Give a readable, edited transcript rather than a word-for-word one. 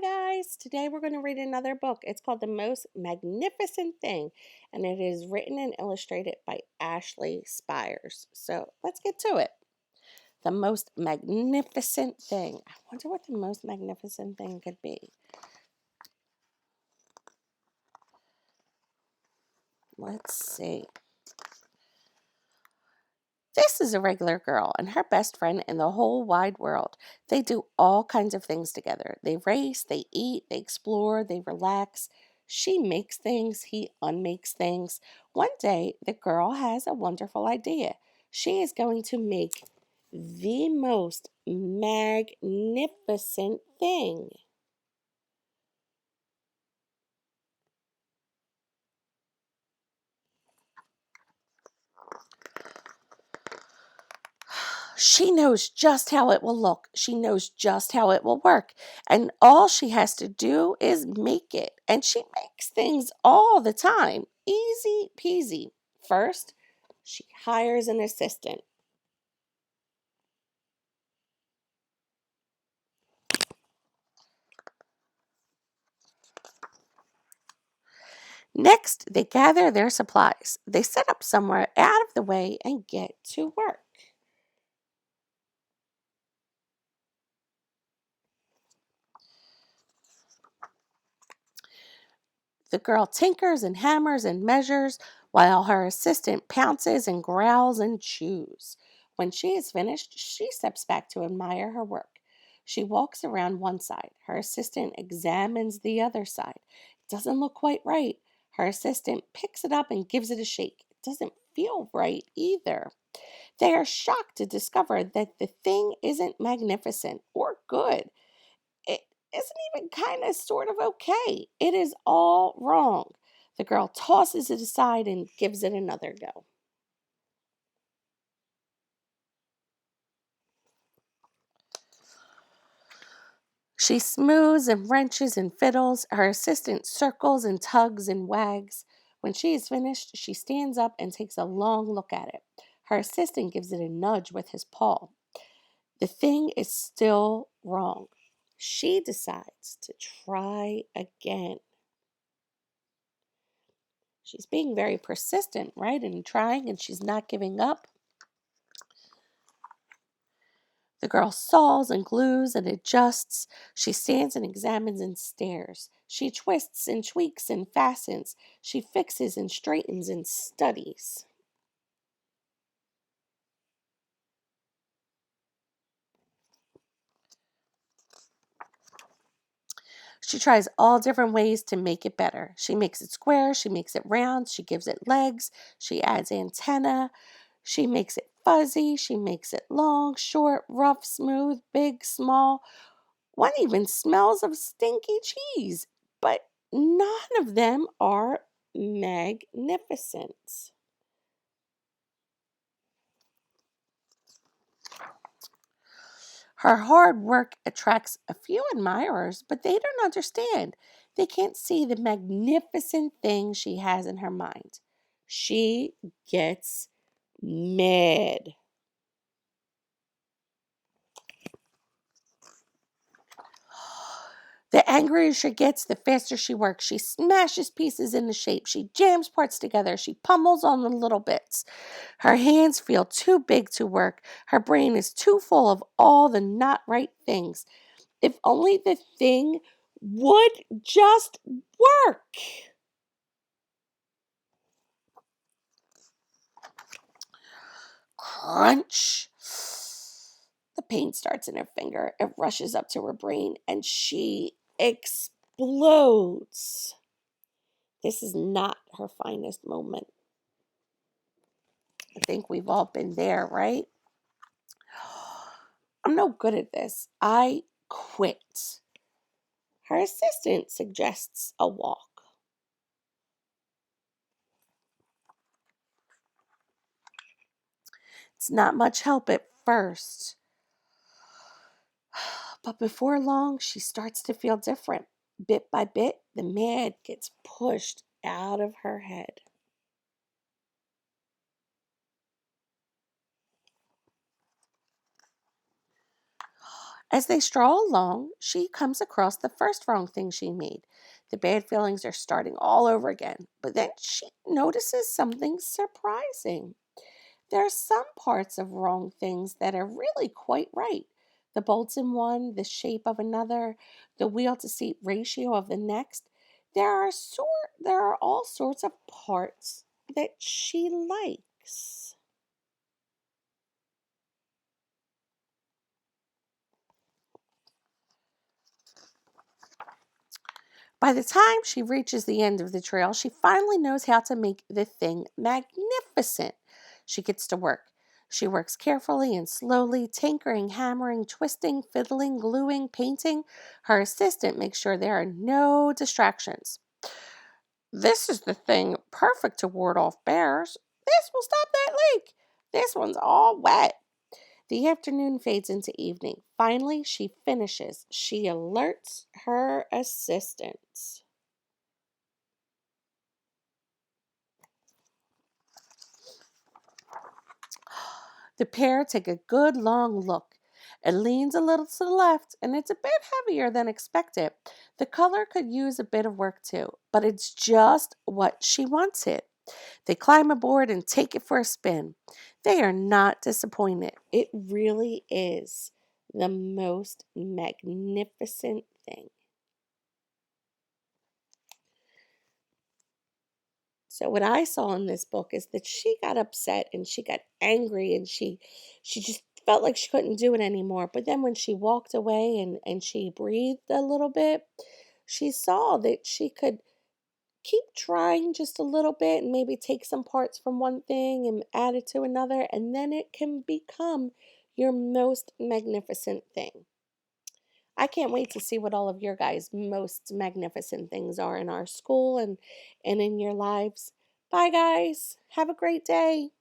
Hi guys, today we're going to read another book. It's called The Most Magnificent Thing, and it is written and illustrated by Ashley Spires. So let's get to it. The Most Magnificent Thing. I wonder what the most magnificent thing could be. Let's see. This is a regular girl and her best friend in the whole wide world. They do all kinds of things together. They race, they eat, they explore, they relax. She makes things, he unmakes things. One day, the girl has a wonderful idea. She is going to make the most magnificent thing. She knows just how it will look. She knows just how it will work. And all she has to do is make it. And she makes things all the time. Easy peasy. First, she hires an assistant. Next, they gather their supplies. They set up somewhere out of the way and get to work. The girl tinkers and hammers and measures while her assistant pounces and growls and chews. When she is finished, she steps back to admire her work. She walks around one side. Her assistant examines the other side. It doesn't look quite right. Her assistant picks it up and gives it a shake. It doesn't feel right either. They are shocked to discover that the thing isn't magnificent or good. It isn't even kind of sort of okay. It is all wrong. The girl tosses it aside and gives it another go. She smooths and wrenches and fiddles. Her assistant circles and tugs and wags. When she is finished, she stands up and takes a long look at it. Her assistant gives it a nudge with his paw. The thing is still wrong. She decides to try again. She's being very persistent, right? And trying, and she's not giving up. The girl saws and glues and adjusts. She stands and examines and stares. She twists and tweaks and fastens. She fixes and straightens and studies. She tries all different ways to make it better. She makes it square, she makes it round, she gives it legs, she adds antenna, she makes it fuzzy, she makes it long, short, rough, smooth, big, small. One even smells of stinky cheese, but none of them are magnificent. Her hard work attracts a few admirers, but they don't understand. They can't see the magnificent thing she has in her mind. She gets mad. The angrier she gets, the faster she works. She smashes pieces into shape. She jams parts together. She pummels on the little bits. Her hands feel too big to work. Her brain is too full of all the not right things. If only the thing would just work. Crunch. The pain starts in her finger. It rushes up to her brain and she explodes. This is not her finest moment. I think we've all been there, right? I'm no good at this. I quit. Her assistant suggests a walk. It's not much help at first, but before long, she starts to feel different. Bit by bit, the mad gets pushed out of her head. As they stroll along, she comes across the first wrong thing she made. The bad feelings are starting all over again, but then she notices something surprising. There are some parts of wrong things that are really quite right. The bolts in one, the shape of another, the wheel to seat ratio of the next. There are all sorts of parts that she likes. By the time she reaches the end of the trail, she finally knows how to make the thing magnificent. She gets to work. She works carefully and slowly, tinkering, hammering, twisting, fiddling, gluing, painting. Her assistant makes sure there are no distractions. This is the thing perfect to ward off bears. This will stop that leak. This one's all wet. The afternoon fades into evening. Finally, she finishes. She alerts her assistants. The pair take a good long look. It leans a little to the left and it's a bit heavier than expected. The color could use a bit of work too, but it's just what she wants it. They climb aboard and take it for a spin. They are not disappointed. It really is the most magnificent thing. So what I saw in this book is that she got upset and she got angry and she just felt like she couldn't do it anymore. But then when she walked away and she breathed a little bit, she saw that she could keep trying just a little bit and maybe take some parts from one thing and add it to another, and then it can become your most magnificent thing. I can't wait to see what all of your guys' most magnificent things are in our school and in your lives. Bye, guys. Have a great day.